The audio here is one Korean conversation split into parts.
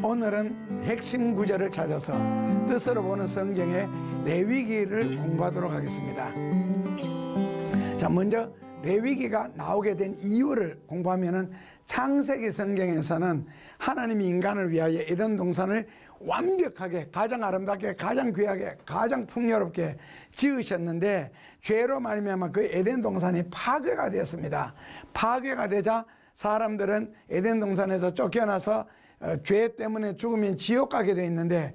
오늘은 핵심 구절을 찾아서 뜻으로 보는 성경의 레위기를 공부하도록 하겠습니다. 자, 먼저 레위기가 나오게 된 이유를 공부하면은 창세기 성경에서는 하나님이 인간을 위하여 에덴 동산을 완벽하게, 가장 아름답게, 가장 귀하게, 가장 풍요롭게 지으셨는데 죄로 말미암아 그 에덴 동산이 파괴가 되었습니다. 파괴가 되자 사람들은 에덴 동산에서 쫓겨나서 죄 때문에 죽으면 지옥 가게 되어 있는데,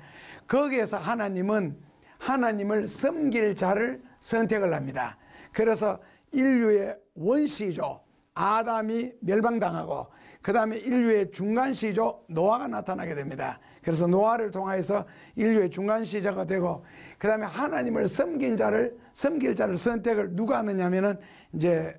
거기에서 하나님은 하나님을 섬길 자를 선택을 합니다. 그래서 인류의 원시조 아담이 멸망당하고 그 다음에 인류의 중간시조 노아가 나타나게 됩니다. 그래서 노아를 통하여서 인류의 중간시조가 되고, 그 다음에 하나님을 섬길 자를 선택을 누가 하느냐면은 이제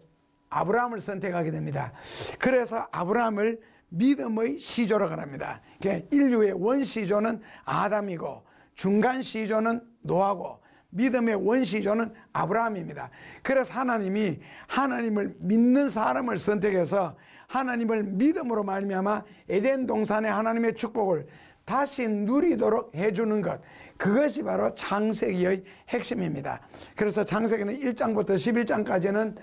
아브라함을 선택하게 됩니다. 그래서 아브라함을 믿음의 시조라고 합니다. 그러니까 인류의 원시조는 아담이고 중간시조는 노아고 믿음의 원시조는 아브라함입니다. 그래서 하나님이 하나님을 믿는 사람을 선택해서 하나님을 믿음으로 말미암아 에덴 동산의 하나님의 축복을 다시 누리도록 해주는 것, 그것이 바로 창세기의 핵심입니다. 그래서 창세기는 1장부터 11장까지는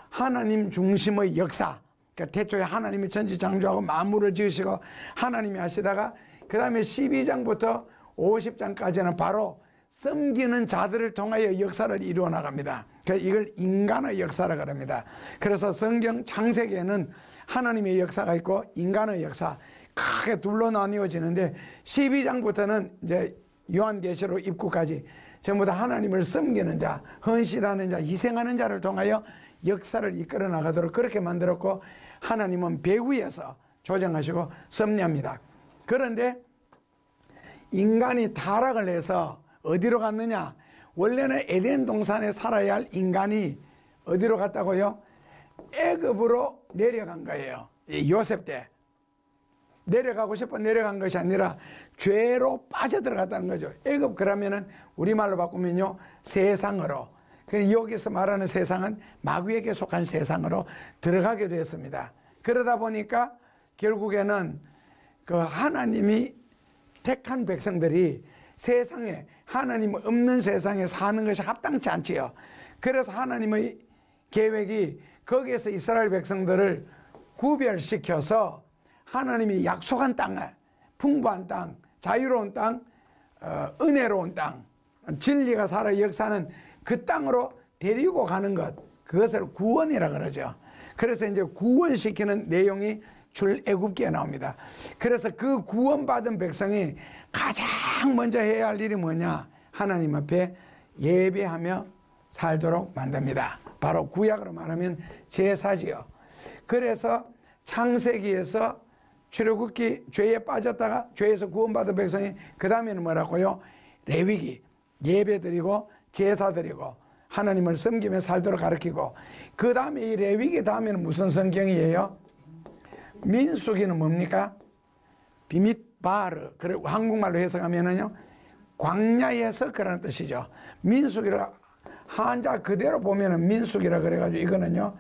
하나님 중심의 역사, 그러니까 태초에 하나님이 천지창조하고 만물을 지으시고 하나님이 하시다가 그 다음에 12장부터 50장까지는 바로 섬기는 자들을 통하여 역사를 이루어 나갑니다. 그러니까 이걸 인간의 역사라고 합니다. 그래서 성경 창세기에는 하나님의 역사가 있고 인간의 역사 크게 둘로 나뉘어지는데, 12장부터는 이제 요한계시록 입구까지 전부 다 하나님을 섬기는 자, 헌신하는 자, 희생하는 자를 통하여 역사를 이끌어 나가도록 그렇게 만들었고, 하나님은 배후에서 조정하시고 섭리합니다. 그런데 인간이 타락을 해서 어디로 갔느냐? 원래는 에덴 동산에 살아야 할 인간이 어디로 갔다고요? 애굽으로 내려간 거예요. 요셉 때 내려가고 싶어 내려간 것이 아니라 죄로 빠져들어갔다는 거죠. 애굽 그러면은 우리말로 바꾸면요, 세상으로. 여기서 말하는 세상은 마귀에게 속한 세상으로 들어가게 되었습니다. 그러다 보니까 결국에는 그 하나님이 택한 백성들이 세상에, 하나님 없는 세상에 사는 것이 합당치 않지요. 그래서 하나님의 계획이 거기에서 이스라엘 백성들을 구별시켜서 하나님이 약속한 땅에, 풍부한 땅, 자유로운 땅, 은혜로운 땅, 진리가 살아 역사는 그 땅으로 데리고 가는 것, 그것을 구원이라 그러죠. 그래서 이제 구원시키는 내용이 출애굽기에 나옵니다. 그래서 그 구원받은 백성이 가장 먼저 해야 할 일이 뭐냐? 하나님 앞에 예배하며 살도록 만듭니다. 바로 구약으로 말하면 제사지요. 그래서 창세기에서 출애굽기 죄에 빠졌다가 죄에서 구원받은 백성이 그 다음에는 뭐라고요? 레위기, 예배드리고 제사드리고 하나님을 섬기며 살도록 가르치고, 그 다음에 이 레위기 다음에는 무슨 성경이에요? 민수기는 뭡니까? 비밋바르, 그리고 한국말로 해석하면은요, 광야에서 그라는 뜻이죠. 민수기를 한자 그대로 보면은 민수기라 그래가지고 이거는요,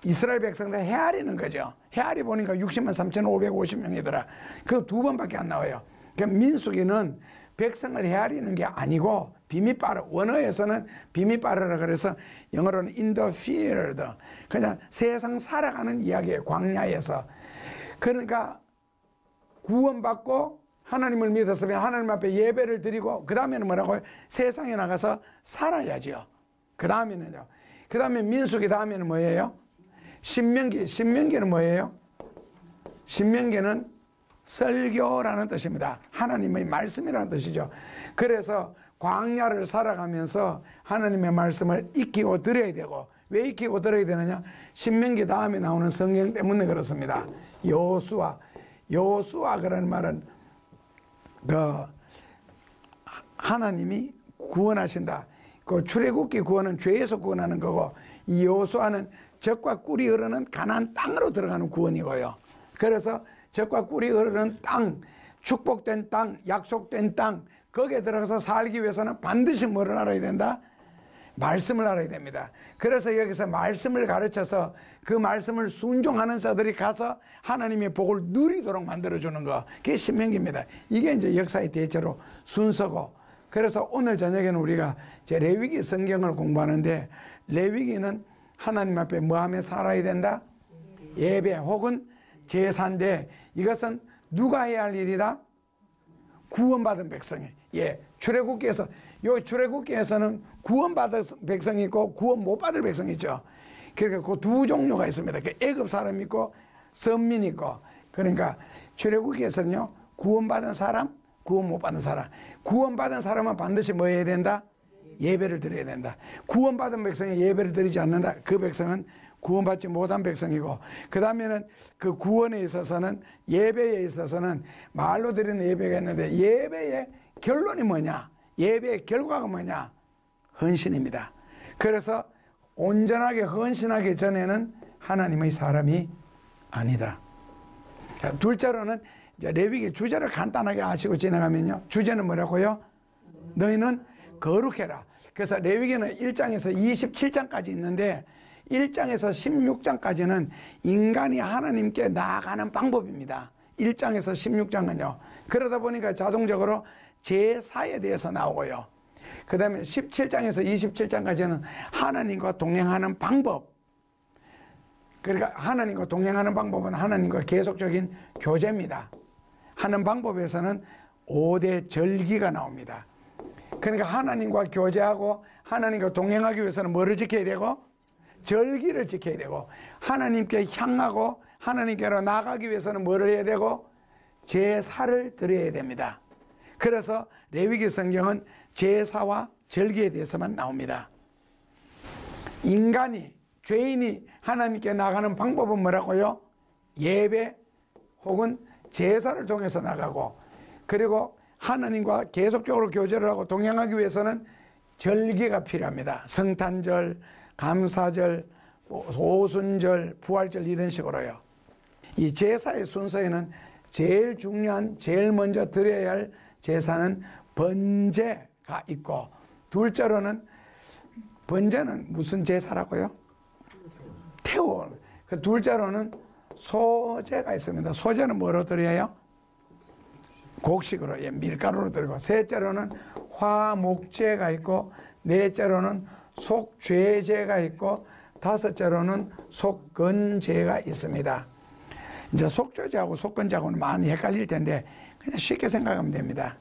이스라엘 백성들 헤아리는 거죠. 헤아리 보니까 60만 3,550명이더라. 그 두 번밖에 안 나와요. 그러니까 민수기는 백성을 헤아리는 게 아니고 비밋바르, 원어에서는 비밋바르라 그래서 영어로는 in the field, 그냥 세상 살아가는 이야기예요. 광야에서. 그러니까 구원받고 하나님을 믿었으면 하나님 앞에 예배를 드리고 그 다음에는 뭐라고요? 세상에 나가서 살아야죠. 그 다음에는요. 그 다음에 민수기 다음에는 뭐예요? 신명기. 신명기는 뭐예요? 신명기는 설교라는 뜻입니다. 하나님의 말씀이라는 뜻이죠. 그래서 광야를 살아가면서 하나님의 말씀을 익히고 들어야 되고, 왜 익히고 들어야 되느냐? 신명기 다음에 나오는 성경 때문에 그렇습니다. 여호수아 그라는 말은 그 하나님이 구원하신다. 그 출애굽기 구원은 죄에서 구원하는 거고, 이 여호수아는 젖과 꿀이 흐르는 가나안 땅으로 들어가는 구원이고요. 그래서 젖과 꿀이 흐르는 땅, 축복된 땅, 약속된 땅, 거기에 들어가서 살기 위해서는 반드시 뭐를 알아야 된다? 말씀을 알아야 됩니다. 그래서 여기서 말씀을 가르쳐서 그 말씀을 순종하는 자들이 가서 하나님의 복을 누리도록 만들어주는 거, 그게 신명기입니다. 이게 이제 역사의 대체로 순서고, 그래서 오늘 저녁에는 우리가 이제 레위기 성경을 공부하는데, 레위기는 하나님 앞에 뭐하며 살아야 된다? 예배 혹은 제사인데, 이것은 누가 해야 할 일이다? 구원받은 백성이. 예, 출애굽기에서, 요 출애굽기에서는 구원받은 백성이 있고 구원 못 받을 백성이 있죠. 그러니까 그 두 종류가 있습니다. 그 애굽 사람이 있고 선민이 있고. 그러니까 출애굽기에서는요, 구원받은 사람, 구원 못 받은 사람. 구원받은 사람은 반드시 뭐 해야 된다? 예배를 드려야 된다. 구원받은 백성이 예배를 드리지 않는다. 그 백성은 구원받지 못한 백성이고, 그 다음에는 그 구원에 있어서는, 예배에 있어서는 말로 드리는 예배가 있는데, 예배의 결론이 뭐냐? 예배의 결과가 뭐냐? 헌신입니다. 그래서 온전하게 헌신하기 전에는 하나님의 사람이 아니다. 둘째로는 이제 레위기 주제를 간단하게 아시고 지나가면요, 주제는 뭐라고요? 너희는 거룩해라. 그래서 레위기는 1장에서 27장까지 있는데, 1장에서 16장까지는 인간이 하나님께 나아가는 방법입니다. 1장에서 16장은요. 그러다 보니까 자동적으로 제사에 대해서 나오고요. 그 다음에 17장에서 27장까지는 하나님과 동행하는 방법. 그러니까 하나님과 동행하는 방법은 하나님과 계속적인 교제입니다. 하는 방법에서는 5대 절기가 나옵니다. 그러니까 하나님과 교제하고 하나님과 동행하기 위해서는 뭐를 지켜야 되고? 절기를 지켜야 되고, 하나님께 향하고 하나님께로 나가기 위해서는 뭐를 해야 되고? 제사를 드려야 됩니다. 그래서 레위기 성경은 제사와 절기에 대해서만 나옵니다. 인간이, 죄인이 하나님께 나가는 방법은 뭐라고요? 예배 혹은 제사를 통해서 나가고, 그리고 하나님과 계속적으로 교제를 하고 동행하기 위해서는 절기가 필요합니다. 성탄절, 감사절, 오순절, 부활절, 이런 식으로요. 이 제사의 순서에는 제일 중요한, 제일 먼저 드려야 할 제사는 번제가 있고, 둘째로는, 번제는 무슨 제사라고요? 태워. 그 둘째로는 소제가 있습니다. 소제는 뭐로 드려요? 곡식으로, 예, 밀가루로 드리고, 셋째로는 화목제가 있고, 넷째로는 속죄제가 있고, 다섯째로는 속건제가 있습니다. 이제 속죄제하고 속건제하고는 많이 헷갈릴 텐데 그냥 쉽게 생각하면 됩니다.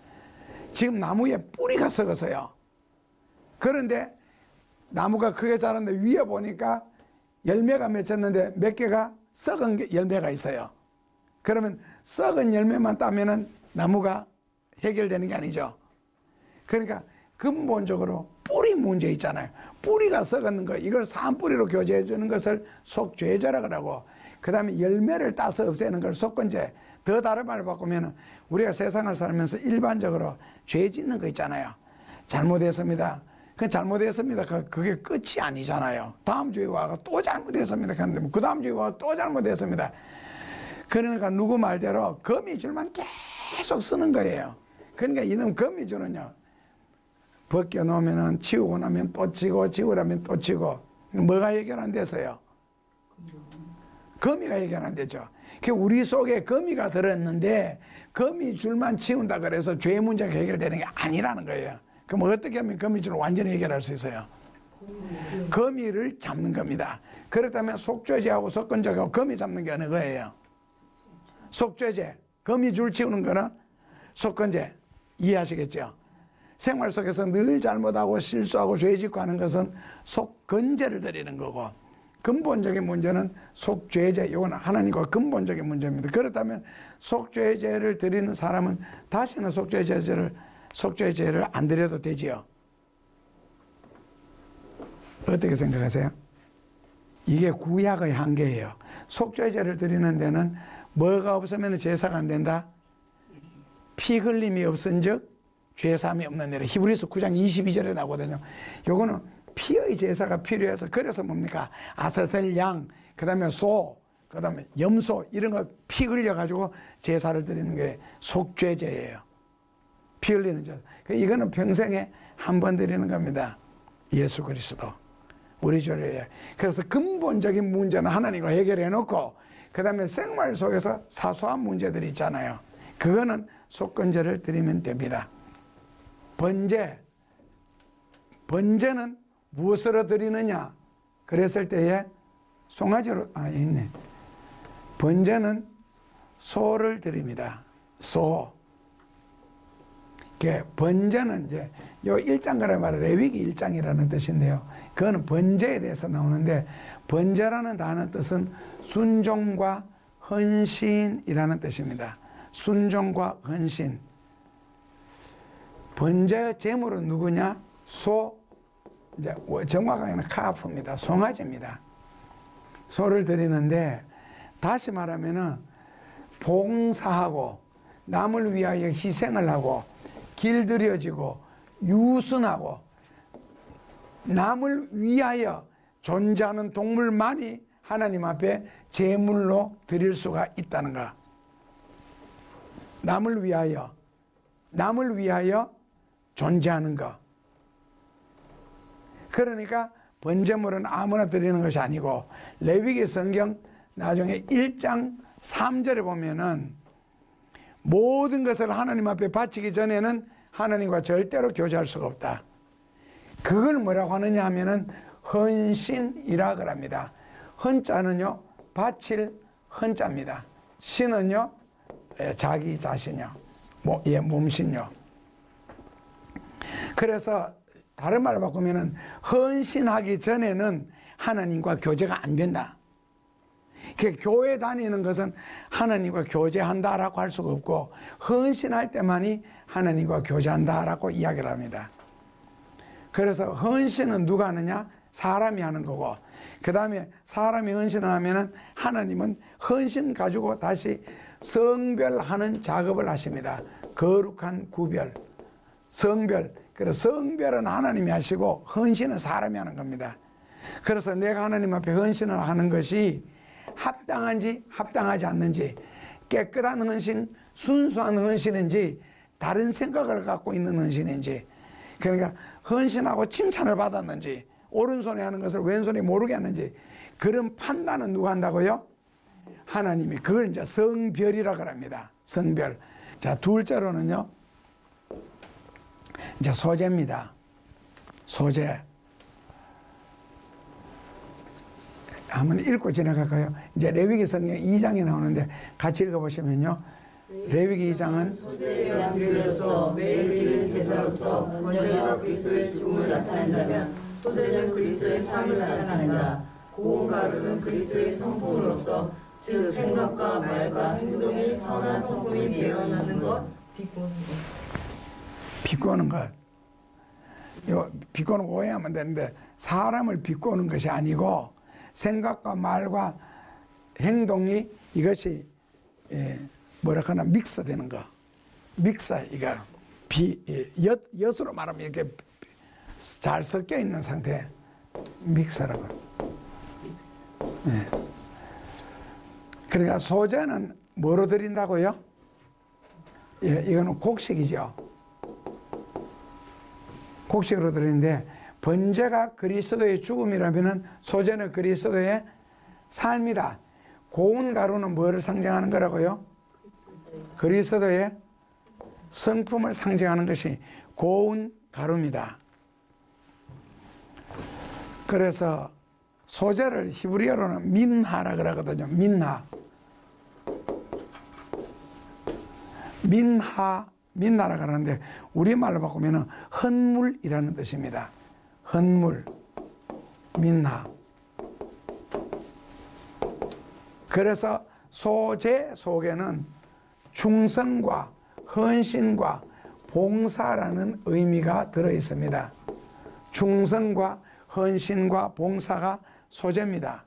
지금 나무에 뿌리가 썩었어요. 그런데 나무가 크게 자랐는데 위에 보니까 열매가 맺혔는데 몇 개가 썩은 열매가 있어요. 그러면 썩은 열매만 따면은 나무가 해결되는 게 아니죠. 그러니까 근본적으로 뿌리 문제 있잖아요. 뿌리가 썩었는 거, 이걸 산뿌리로 교제해 주는 것을 속죄제라고 하고, 그 다음에 열매를 따서 없애는 걸 속건제. 더 다른 말을 바꾸면 우리가 세상을 살면서 일반적으로 죄 짓는 거 있잖아요. 잘못했습니다. 그 잘못했습니다. 그게 끝이 아니잖아요. 다음 주에 와가 또 잘못했습니다. 그런데 그 다음 주에 와가 또 잘못했습니다. 그러니까 누구 말대로 거미줄만 계속 쓰는 거예요. 그러니까 이놈 거미줄은요, 벗겨놓으면 치우고 나면 또 치고, 치우라면 또 치고, 뭐가 해결 안 됐어요? 거미가 해결 안 되죠. 우리 속에 거미가 들었는데 거미줄만 치운다 그래서 죄 문제가 해결되는 게 아니라는 거예요. 그럼 어떻게 하면 거미줄을 완전히 해결할 수 있어요? 거미를 잡는 겁니다. 그렇다면 속죄제하고 속건제하고 거미 잡는 게 어느 거예요? 속죄제, 거미줄 치우는 거는 속건제. 이해하시겠죠? 생활 속에서 늘 잘못하고 실수하고 죄짓고 하는 것은 속건제를 드리는 거고, 근본적인 문제는 속죄제. 이건 하나님과 근본적인 문제입니다. 그렇다면 속죄제를 드리는 사람은 다시는 속죄제를 안 드려도 되지요. 어떻게 생각하세요? 이게 구약의 한계예요. 속죄제를 드리는 데는 뭐가 없으면 제사가 안 된다? 피 흘림이 없은즉 죄사함이 없는 일에, 히브리서 9장 22절에 나오거든요. 요거는 피의 제사가 필요해서, 그래서 뭡니까? 아사셀 양, 그 다음에 소, 그 다음에 염소, 이런 거 피 흘려가지고 제사를 드리는 게 속죄제예요. 피 흘리는 제사. 이거는 평생에 한 번 드리는 겁니다. 예수 그리스도. 우리 주를. 그래서 근본적인 문제는 하나님과 해결해 놓고 그 다음에 생활 속에서 사소한 문제들이 있잖아요. 그거는 속건제를 드리면 됩니다. 번제는 무엇으로 드리느냐? 그랬을 때에 송아지로, 있네. 번제는 소를 드립니다. 소. 번제는 이제 요 1장가라 말해 레위기 1장이라는 뜻인데요. 그거는 번제에 대해서 나오는데, 번제라는 단어 뜻은 순종과 헌신이라는 뜻입니다. 순종과 헌신. 번제 제물은 누구냐? 소, 이제 정확하게는 카프입니다. 송아지입니다. 소를 드리는데, 다시 말하면은 봉사하고 남을 위하여 희생을 하고 길들여지고 유순하고 남을 위하여 존재하는 동물만이 하나님 앞에 제물로 드릴 수가 있다는 것. 남을 위하여 존재하는 것. 그러니까 번제물은 아무나 드리는 것이 아니고, 레위기 성경 나중에 1장 3절에 보면은 모든 것을 하나님 앞에 바치기 전에는 하나님과 절대로 교제할 수가 없다. 그걸 뭐라고 하느냐 하면은 헌신이라 그럽니다. 헌자는요, 바칠 헌자입니다. 신은요, 자기 자신요, 몸신요. 그래서 다른 말로 바꾸면은 헌신하기 전에는 하나님과 교제가 안 된다. 교회 다니는 것은 하나님과 교제한다라고 할 수가 없고, 헌신할 때만이 하나님과 교제한다라고 이야기를 합니다. 그래서 헌신은 누가 하느냐? 사람이 하는 거고, 그 다음에 사람이 헌신을 하면은 하나님은 헌신 가지고 다시 성별하는 작업을 하십니다. 거룩한 구별, 성별. 그래서 성별은 하나님이 하시고 헌신은 사람이 하는 겁니다. 그래서 내가 하나님 앞에 헌신을 하는 것이 합당한지 합당하지 않는지, 깨끗한 헌신, 순수한 헌신인지, 다른 생각을 갖고 있는 헌신인지, 그러니까 헌신하고 칭찬을 받았는지, 오른손에 하는 것을 왼손이 모르게 하는지, 그런 판단은 누가 한다고요? 하나님이. 그걸 이제 성별이라고 합니다. 성별. 자, 둘째로는요, 이제 소제입니다. 소제. 한번 읽고 지나갈까요? 이제 레위기 성경 2장에 나오는데 같이 읽어보시면요. 레위기 2장은 소제의 양들로서 매일 기는 제사로서 번제가 그리스도의 죽음을 나타낸다면 소제는 그리스도의 삶을 나타낸다. 고운 가루는 그리스도의 성품으로서 즉 생각과 말과 행동의 선한 성품이 되어나는 것, 비꼬는 것. 비꼬는 거 오해하면 되는데, 사람을 비꼬는 것이 아니고 생각과 말과 행동이 이것이 뭐라 하나 믹스되는 거. 믹서, 이거 엿으로 말하면 이렇게 잘 섞여 있는 상태. 믹서라고. 네. 그러니까 소제는 뭐로 드린다고요? 이거는 곡식이죠. 곡식으로 드리는데, 번제가 그리스도의 죽음이라면 소제는 그리스도의 삶이다. 고운 가루는 뭐를 상징하는 거라고요? 그리스도의 성품을 상징하는 것이 고운 가루입니다. 그래서 소제를 히브리어로는 민하라 그러거든요. 민나라 그러는데 우리말로 바꾸면 헌물이라는 뜻입니다. 헌물, 민나. 그래서 소제 속에는 충성과 헌신과 봉사라는 의미가 들어 있습니다. 충성과 헌신과 봉사가 소제입니다.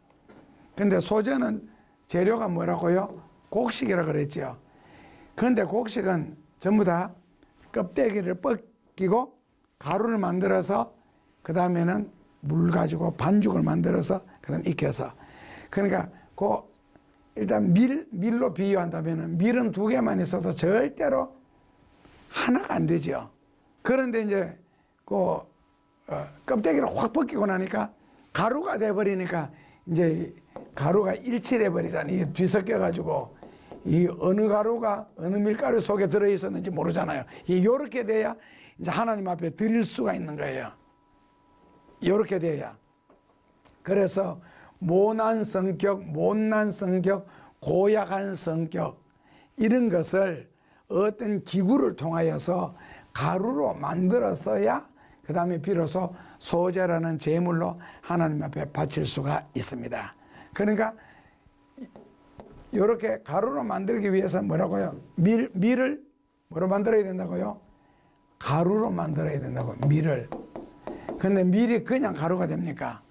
근데 소제는 재료가 뭐라고요? 곡식이라고 그랬죠. 그런데 곡식은 전부 다 껍데기를 벗기고 가루를 만들어서 그 다음에는 물 가지고 반죽을 만들어서 그 다음에 익혀서, 그러니까 일단 밀로 비유한다면 밀은 2개만 있어도 절대로 하나가 안 되죠. 그런데 이제 껍데기를 확 벗기고 나니까 가루가 돼버리니까 이제 가루가 일치돼 버리잖아요. 이게 뒤섞여가지고 이 어느 가루가 어느 밀가루 속에 들어있었는지 모르잖아요. 이렇게 돼야 이제 하나님 앞에 드릴 수가 있는 거예요. 이렇게 돼야. 그래서 모난 성격, 못난 성격, 고약한 성격 이런 것을 어떤 기구를 통하여서 가루로 만들어서야 그 다음에 비로소 소재라는 제물로 하나님 앞에 바칠 수가 있습니다. 그러니까 이렇게 가루로 만들기 위해서 뭐라고요? 밀을 뭐로 만들어야 된다고요? 가루로 만들어야 된다고, 밀을. 근데 밀이 그냥 가루가 됩니까?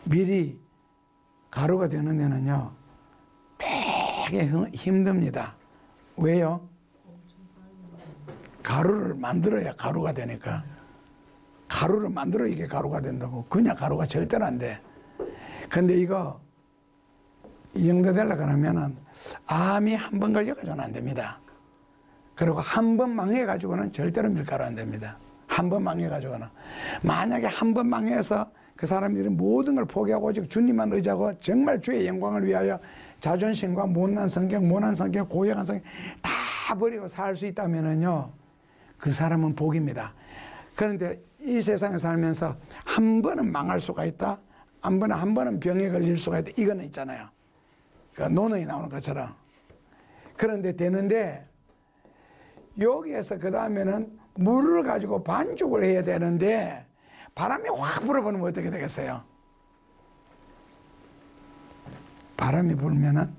밀이 가루가 되는 데는요, 되게 힘듭니다. 왜요? 가루를 만들어야 가루가 되니까. 가루를 만들어 이게 가루가 된다고. 그냥 가루가 절대로 안 돼. 근데 이거 이 정도 되려고 하면은 암이 한 번 걸려가지고는 안 됩니다. 그리고 한 번 망해가지고는 절대로 밀가루 안 됩니다. 한 번 망해가지고는. 만약에 한 번 망해서 그 사람들이 모든 걸 포기하고 오직 주님만 의지하고 정말 주의 영광을 위하여 자존심과 못난 성격, 고약한 성격 다 버리고 살 수 있다면은요, 그 사람은 복입니다. 그런데 이 세상에 살면서 한 번은 망할 수가 있다. 한 번은 병에 걸릴 수가 있다. 이거는 있잖아요. 그 논어에 나오는 것처럼. 그런데 되는데 여기에서 그 다음에는 물을 가지고 반죽을 해야 되는데 바람이 확 불어버리면 어떻게 되겠어요? 바람이 불면은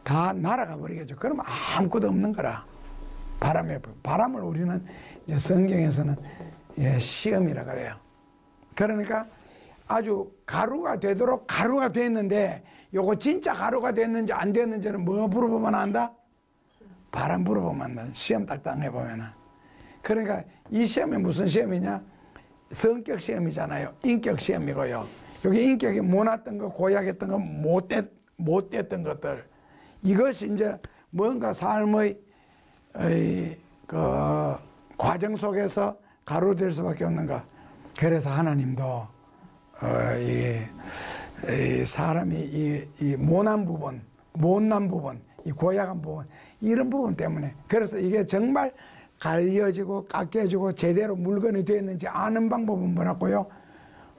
다 날아가 버리겠죠. 그러면 아무것도 없는 거라. 바람을 우리는 이제 성경에서는 시험이라 그래요. 그러니까 아주 가루가 되도록 가루가 됐는데 요거 진짜 가루가 됐는지 안 됐는지는 뭐 물어보면 안다? 바람 물어보면 안다. 시험 딱딱 해보면은. 그러니까 이 시험이 무슨 시험이냐? 성격 시험이잖아요. 인격 시험이고요. 여기 인격이 못났던 거, 고약했던 거, 못됐던 것들. 이것이 이제 뭔가 삶의 그 과정 속에서 가루 될 수밖에 없는 거. 그래서 하나님도 이 사람이 이 못난 부분, 이 고약한 부분, 이런 부분 때문에. 그래서 이게 정말 갈려지고 깎여지고 제대로 물건이 되었는지 아는 방법은 뭐라고요?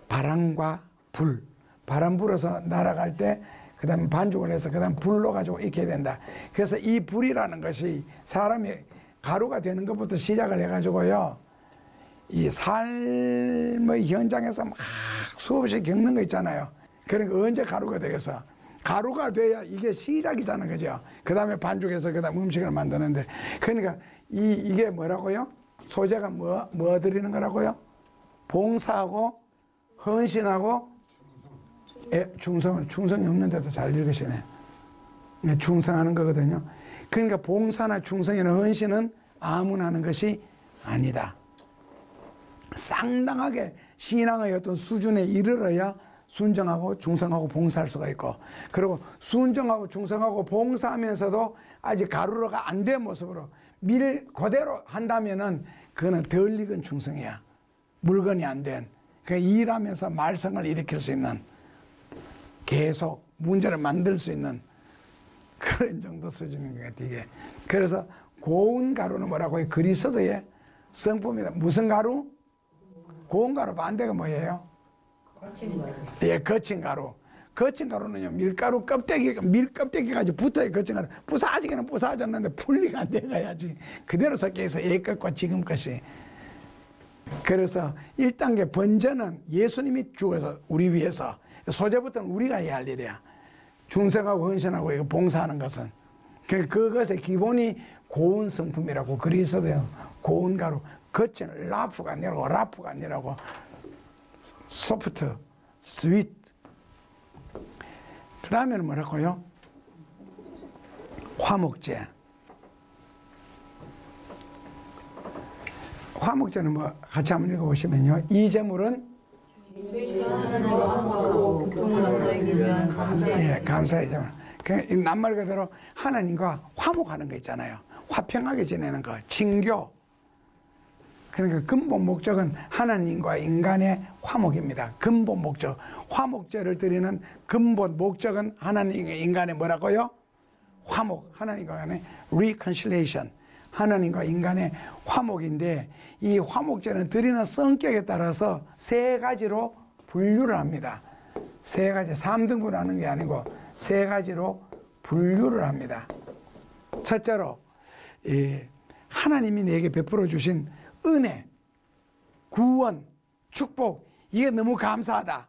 바람과 불. 바람 불어서 날아갈 때 그 다음에 반죽을 해서 그 다음에 불로 가지고 익혀야 된다. 그래서 이 불이라는 것이 사람이 가루가 되는 것부터 시작을 해가지고요, 이 삶의 현장에서 막 수없이 겪는 거 있잖아요. 그러니까 언제 가루가 되겠어? 가루가 돼야 이게 시작이잖아요. 그죠? 그 다음에 반죽해서 그 다음에 음식을 만드는데. 그러니까 이게 뭐라고요? 소재가 뭐 드리는 거라고요? 봉사하고 헌신하고 충성이 없는데도 잘 읽으시네. 충성하는 거거든요. 그러니까 봉사나 충성이나 헌신은 아무나 하는 것이 아니다. 상당하게 신앙의 어떤 수준에 이르러야 순정하고 충성하고 봉사할 수가 있고, 그리고 순정하고 충성하고 봉사하면서도 아직 가루가 안 된 모습으로 밀 그대로 한다면은 그거는 덜 익은 충성이야. 물건이 안 된. 그 일하면서 말썽을 일으킬 수 있는, 계속 문제를 만들 수 있는 그런 정도 수준인 것 같아요, 이게. 그래서 고운 가루는 뭐라고 해요? 그리스도의 성품이다. 무슨 가루? 고운 가루 반대가 뭐예요? 거친 가루. 예, 거친 가루. 거친 가루는요, 밀가루 밀 껍데기까지 붙어야 거친 가루. 부사지기는 부사졌는데 분리가 안 돼가야지. 그대로 섞여 있어, 옛 것과 지금 것이. 그래서 1단계 번제는 예수님이 죽어서 우리 위해서, 소재부터는 우리가 해야 할 일이야. 충성하고 헌신하고 이거 봉사하는 것은. 그것의 기본이 고운 성품이라고. 그리스도요, 고운 가루. 거친 라프가 아니라고 소프트, 스윗. 그 다음에는 뭐라고요? 화목제. 화목제는 뭐 같이 한번 읽어보시면요, 이 제물은 감사의 제물. 그냥 낱말 그대로 하나님과 화목하는 거 있잖아요. 화평하게 지내는 거, 친교. 그러니까 근본 목적은 하나님과 인간의 화목입니다. 근본 목적. 화목제를 드리는 근본 목적은 하나님과 인간의 뭐라고요? 화목. 하나님과 인간의 reconciliation. 하나님과 인간의 화목인데 이 화목제는 드리는 성격에 따라서 세 가지로 분류를 합니다. 세 가지, 3등분 하는 게 아니고 세 가지로 분류를 합니다. 첫째로 하나님이 내게 베풀어 주신 은혜, 구원, 축복, 이게 너무 감사하다.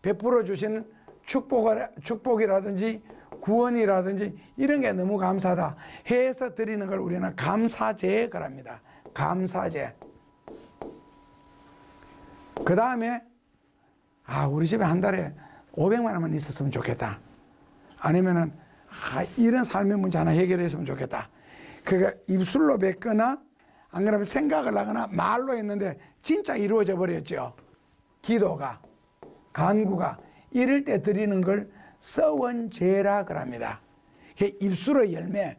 베풀어 주신 축복이라든지 구원이라든지 이런 게 너무 감사하다 해서 드리는 걸 우리는 감사제에 그럽니다. 감사제. 그 다음에 우리 집에 한 달에 500만 원만 있었으면 좋겠다. 아니면은 이런 삶의 문제 하나 해결했으면 좋겠다. 그러니까 입술로 뱉거나 안 그러면 생각을 하거나 말로 했는데 진짜 이루어져 버렸죠. 기도가, 간구가. 이럴 때 드리는 걸 서원제라 그럽니다. 입술의 열매,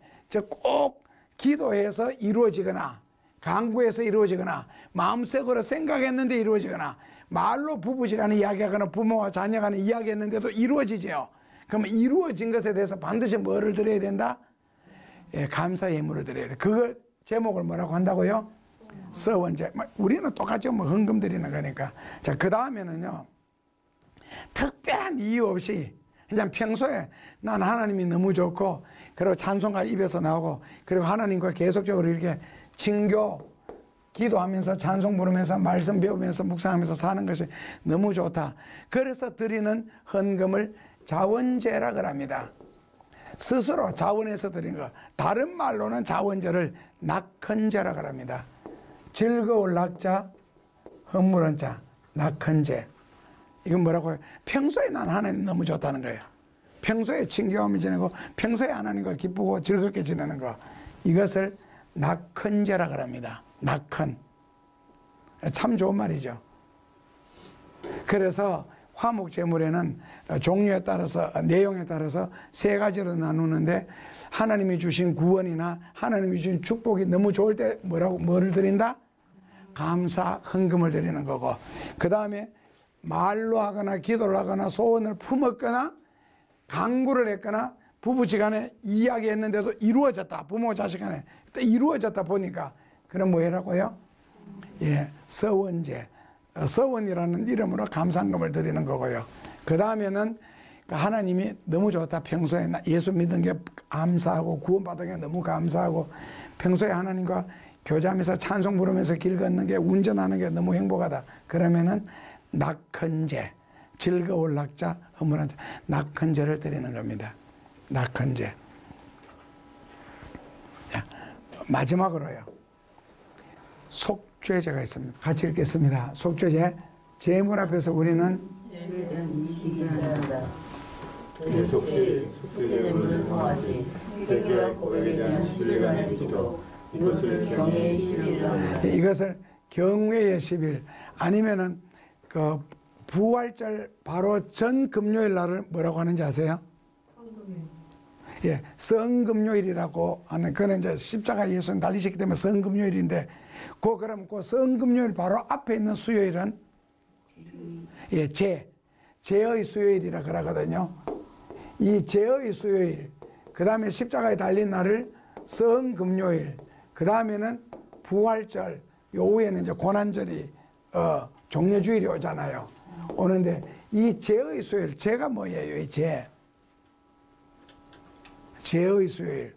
꼭 기도해서 이루어지거나 간구해서 이루어지거나 마음속으로 생각했는데 이루어지거나 말로 부부지간에 이야기하거나 부모와 자녀간에 이야기했는데도 이루어지죠. 그러면 이루어진 것에 대해서 반드시 뭐를 드려야 된다? 감사 예물을 드려야 돼. 그걸 제목을 뭐라고 한다고요? 서원제. 우리는 똑같이 헌금 드리는 거니까. 자, 그 다음에는요, 특별한 이유 없이 그냥 평소에 난 하나님이 너무 좋고, 그리고 찬송가 입에서 나오고, 그리고 하나님과 계속적으로 이렇게 친교, 기도하면서 찬송 부르면서 말씀 배우면서 묵상하면서 사는 것이 너무 좋다. 그래서 드리는 헌금을 자원제라 그럽니다. 스스로 자원해서 드린 거. 다른 말로는 자원제를 낙헌제라 그럽니다. 즐거울 낙자, 헌물은 자, 낙헌제. 이건 뭐라고 해요? 평소에 난 하나님 너무 좋다는 거예요. 평소에 친교하며 지내고 평소에 하나님과 기쁘고 즐겁게 지내는 거. 이것을 낙헌제라 그럽니다. 낙헌. 참 좋은 말이죠. 그래서 화목제물에는 종류에 따라서 내용에 따라서 세 가지로 나누는데 하나님이 주신 구원이나 하나님이 주신 축복이 너무 좋을 때 뭐를 드린다? 감사 헌금을 드리는 거고, 그 다음에 말로 하거나 기도를 하거나 소원을 품었거나 간구를 했거나 부부지간에 이야기했는데도 이루어졌다. 부모 자식 간에 이루어졌다 보니까 그럼 뭐라고요? 서원제. 서원이라는 이름으로 감사금을 드리는 거고요. 그 다음에는 하나님이 너무 좋다. 평소에 예수 믿은 게 감사하고 구원받은 게 너무 감사하고 평소에 하나님과 교제하면서 찬송 부르면서 길 걷는 게 운전하는 게 너무 행복하다. 그러면은 낙헌제, 즐거울 낙자, 허물한 자, 낙헌제를 드리는 겁니다. 낙헌제. 마지막으로요. 속죄제가 있습니다. 같이 읽겠습니다. 속죄제. 제물 앞에서 우리는 죄에 대한 인식이 하다. 그 속죄제물을 통하지 회개와 고백에 대한 신뢰간의 기도. 이것을 경외의 10일이라고 합니다. 이것을 경외의 10일 아니면은 그 부활절 바로 전 금요일 날을 뭐라고 하는지 아세요? 성금요일이라고 하는, 그는 이제 십자가 예수님 달리셨기 때문에 성금요일인데, 그럼 그 성금요일 바로 앞에 있는 수요일은 제의 수요일이라 그러거든요. 이 제의 수요일, 그 다음에 십자가에 달린 날을 성금요일, 그 다음에는 부활절, 요 후에는 이제 고난절이 종려주일이 오잖아요. 오는데 이 제의 수요일, 제가 뭐예요? 이 제의 수요일.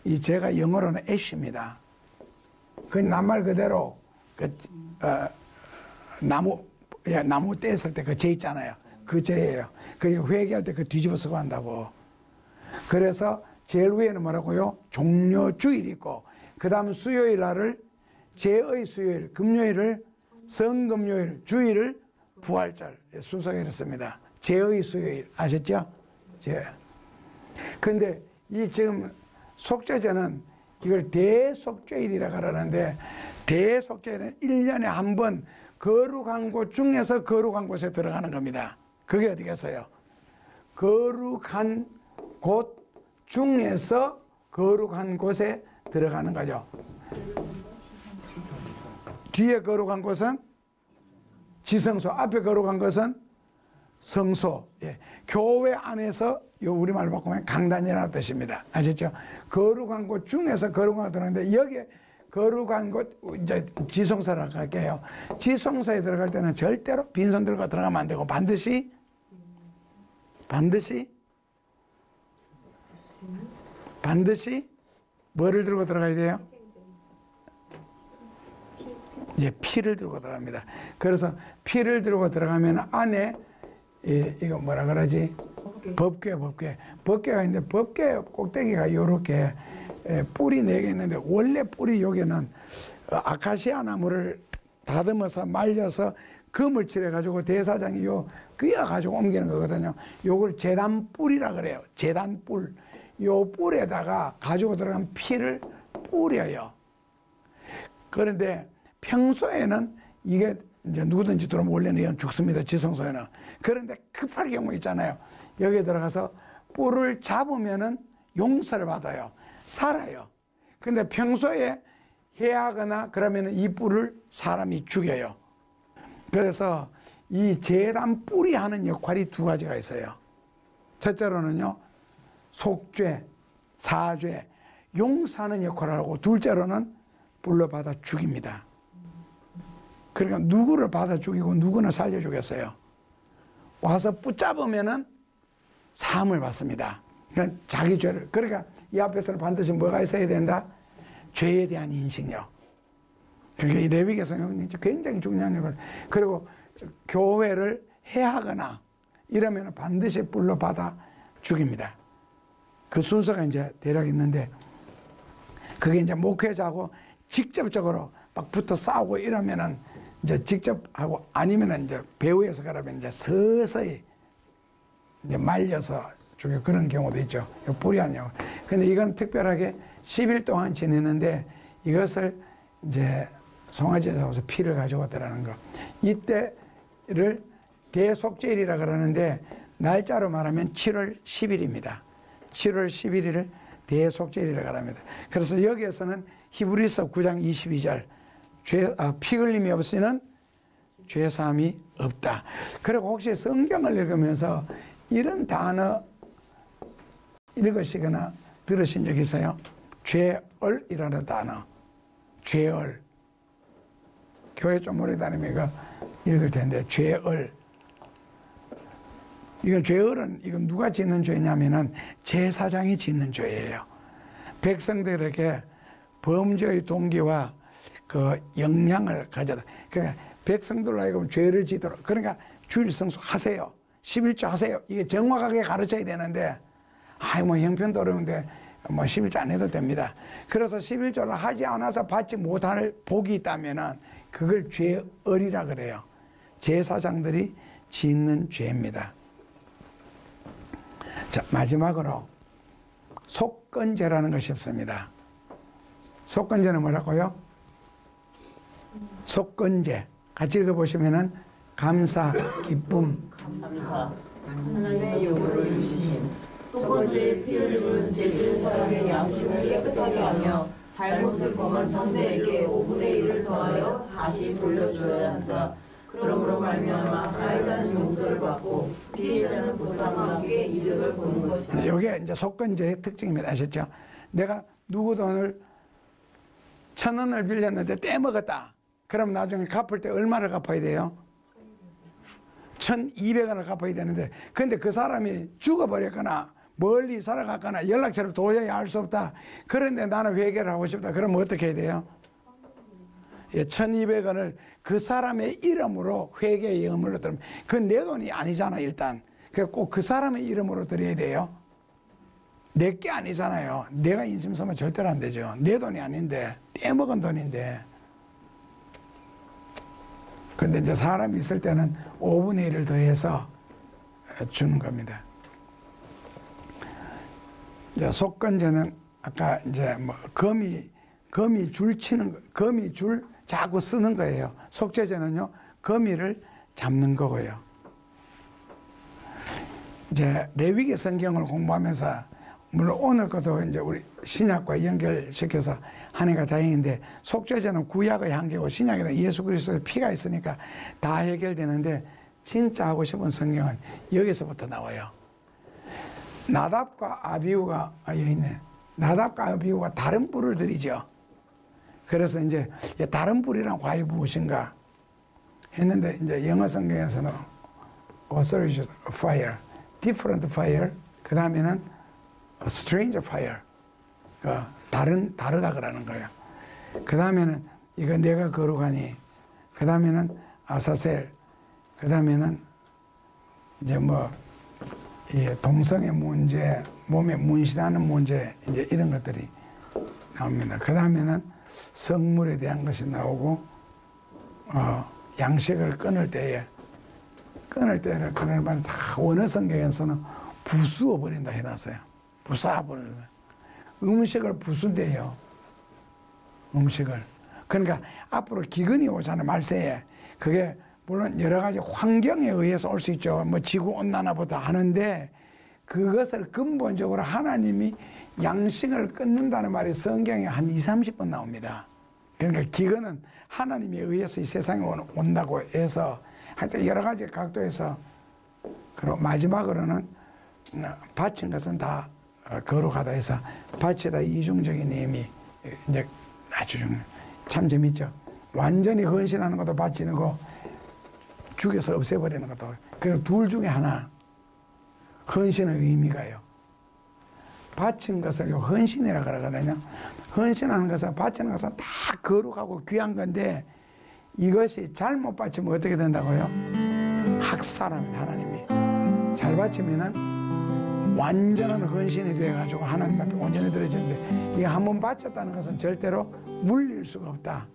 이 제가 영어로는 애쉬입니다. 그 낱말 그대로 나무 뗐을 때 그 제 있잖아요. 그 제예요. 그 회개할 때 그 뒤집어 쓰고 한다고. 그래서 제일 위에는 뭐라고요? 종려주일이 있고, 그 다음 수요일 날을 제의 수요일, 금요일을 성금요일, 주일을 부활절 순서가 이렇습니다. 제의 수요일 아셨죠? 근데 이 지금 속죄제는 이걸 대속죄일이라 그러는데, 대속죄는 1년에 한 번 거룩한 곳 중에서 거룩한 곳에 들어가는 겁니다. 그게 어디겠어요? 거룩한 곳 중에서 거룩한 곳에 들어가는 거죠. 뒤에 거룩한 곳은 지성소, 앞에 거룩한 것은 성소. 예. 교회 안에서 요 우리말로 바꾸면 강단이라는 뜻입니다. 아셨죠? 거룩한 곳 중에서 거룩한 곳 들어가는데 여기에 거룩한 곳, 이제 지성소라고 할게요. 지성소에 들어갈 때는 절대로 빈손 들고 들어가면 안 되고 반드시 뭐를 들고 들어가야 돼요? 예, 피를 들고 들어갑니다. 그래서 피를 들고 들어가면 안에 이거 뭐라 그러지? 법궤가 있는데 법궤 꼭대기가 요렇게 뿔이 4개 있는데 원래 뿔이 여기는 아카시아 나무를 다듬어서 말려서 금을 칠해가지고 대사장이 요 귀어가지고 옮기는 거거든요. 요걸 제단뿔이라 그래요. 제단뿔. 요 뿔에다가 가지고 들어간 피를 뿌려요. 그런데 평소에는 이게 이제 누구든지 들어오면 원래는 죽습니다. 지성소에는. 그런데 급할 경우 있잖아요. 여기에 들어가서 뿔을 잡으면은 용서를 받아요. 살아요. 근데 평소에 해하거나 그러면은 이 뿔을 사람이 죽여요. 그래서 이 제단 뿔이 하는 역할이 2가지가 있어요. 첫째로는요, 속죄, 사죄, 용서하는 역할을 하고, 둘째로는 뿔로 받아 죽입니다. 그러니까 누구를 받아 죽이고 누구는 살려 주겠어요. 와서 붙잡으면은 사함을 받습니다. 그러니까 자기 죄를. 그러니까 이 앞에서는 반드시 뭐가 있어야 된다? 죄에 대한 인식력. 그러니까 이 레위기서는 굉장히 중요한 역을. 그리고 교회를 해하거나 이러면 반드시 뿔로 받아 죽입니다. 그 순서가 이제 대략 있는데, 그게 이제 목회자하고 직접적으로 막 붙어 싸우고 이러면은 이제 직접 하고, 아니면은 이제 배후에서 그러면 이제 서서히 이제 말려서 죽여, 그런 경우도 있죠. 뿔이 아니고. 근데 이건 특별하게 10일 동안 지내는데 이것을 이제 송아지에 잡아서 피를 가지고 들어가는 거. 이때를 대속죄일이라 그러는데 날짜로 말하면 7월 10일입니다. 7월 11일을 대속죄일이라고 합니다. 그래서 여기에서는 히브리서 9장 22절 피 흘림이 없이는 죄사함이 없다. 그리고 혹시 성경을 읽으면서 이런 단어 읽으시거나 들으신 적 있어요? 죄얼이라는 단어. 죄얼. 교회 좀 오래 다니면 이거 읽을 텐데, 죄얼. 이건 죄얼은 이건 누가 짓는 죄냐면은 제사장이 짓는 죄예요. 백성들에게 범죄의 동기와 그 영향을 가져다. 그러니까 백성들로 하여금 죄를 지도록. 그러니까 주일 성수 하세요. 11조 하세요. 이게 정확하게 가르쳐야 되는데, 뭐 형편도 어려운데 뭐 11조 안 해도 됩니다. 그래서 11조를 하지 않아서 받지 못할 복이 있다면은 그걸 죄얼이라 그래요. 제사장들이 짓는 죄입니다. 자, 마지막으로 속건제라는 것이 있습니다. 속건제는 뭐라고요? 속건제. 같이 읽어보시면은 감사, 기쁨. 감사. 하나님의 요구를 이루시니 속건제의 피 흘림은 죄 지은 사람의 양심을 깨끗하게 하며 잘못을 범한 상대에게 5분의 1을 더하여 다시 돌려줘야 한다. 그러므로 말미암아 가해자는 용서를 받고 피해자는 보상과 함께 이득을 보는 것이다. 이게 이제 속건제의 특징입니다. 아셨죠? 내가 누구 돈을 1,000원을 빌렸는데 떼먹었다. 그럼 나중에 갚을 때 얼마를 갚아야 돼요? 1,200원을 갚아야 되는데, 근데 그 사람이 죽어버렸거나 멀리 살아갔거나 연락처를 도저히 알 수 없다. 그런데 나는 회개를 하고 싶다. 그러면 어떻게 해야 돼요? 1,200원을 그 사람의 이름으로 회개의 예물로 드리면, 그건 내 돈이 아니잖아 일단. 그래서 꼭 그 사람의 이름으로 드려야 돼요. 내 게 아니잖아요. 내가 인심 쓰면 절대로 안 되죠. 내 돈이 아닌데, 떼먹은 돈인데. 근데 이제 사람이 있을 때는 5분의 1을 더해서 주는 겁니다. 이제 속건제는 아까 이제 뭐 거미 줄 치는 거, 거미 줄 자꾸 쓰는 거예요. 속죄제는요, 거미를 잡는 거고요. 이제 레위기 성경을 공부하면서 물론 오늘 것도 이제 우리 신약과 연결시켜서 하니까 다행인데, 속죄제는 구약의 한계고 신약에는 예수 그리스도의 피가 있으니까 다 해결되는데, 진짜 하고 싶은 성경은 여기서부터 나와요. 나답과 아비후가 여기 있네. 나답과 아비후가 다른 뿔을 들이죠. 그래서 이제 다른 뿔이란 과연 무엇인가 했는데, 이제 영어 성경에서는 authority fire, different fire, 그 다음에는 strange fire, 다르다 그러는 거예요. 그 다음에는 이거 내가 거룩하니, 그 다음에는 아사셀, 그 다음에는 이제 이 동성애 문제, 몸에 문신하는 문제, 이제 이런 것들이 나옵니다. 그 다음에는 성물에 대한 것이 나오고, 양식을 끊을 때를 끊을 말 다 원어 성경에서는 부수어 버린다 해놨어요. 부숴버린다. 음식을 부순대요. 음식을. 그러니까 앞으로 기근이 오잖아요, 말세에. 그게 물론 여러 가지 환경에 의해서 올 수 있죠. 지구온난화보다 하는데, 그것을 근본적으로 하나님이 양식을 끊는다는 말이 성경에 한 20-30번 나옵니다. 그러니까 기근은 하나님에 의해서 이 세상에 온다고 해서, 하여튼 여러 가지 각도에서, 그리고 마지막으로는 바친 것은 다 거룩하다 해서, 바치다 이중적인 의미, 이제 아주 참 재밌죠. 완전히 헌신하는 것도 바치는 거, 죽여서 없애버리는 것도. 그리고 둘 중에 하나, 헌신의 의미가요. 바친 것을 헌신이라 그러거든요. 헌신하는 것은, 바치는 것은 다 거룩하고 귀한 건데, 이것이 잘못 바치면 어떻게 된다고요? 학살합니다, 하나님이. 잘 바치면은 완전한 헌신이 되어가지고 하나님 앞에 온전히 드려지는데, 이게 한번 바쳤다는 것은 절대로 물릴 수가 없다.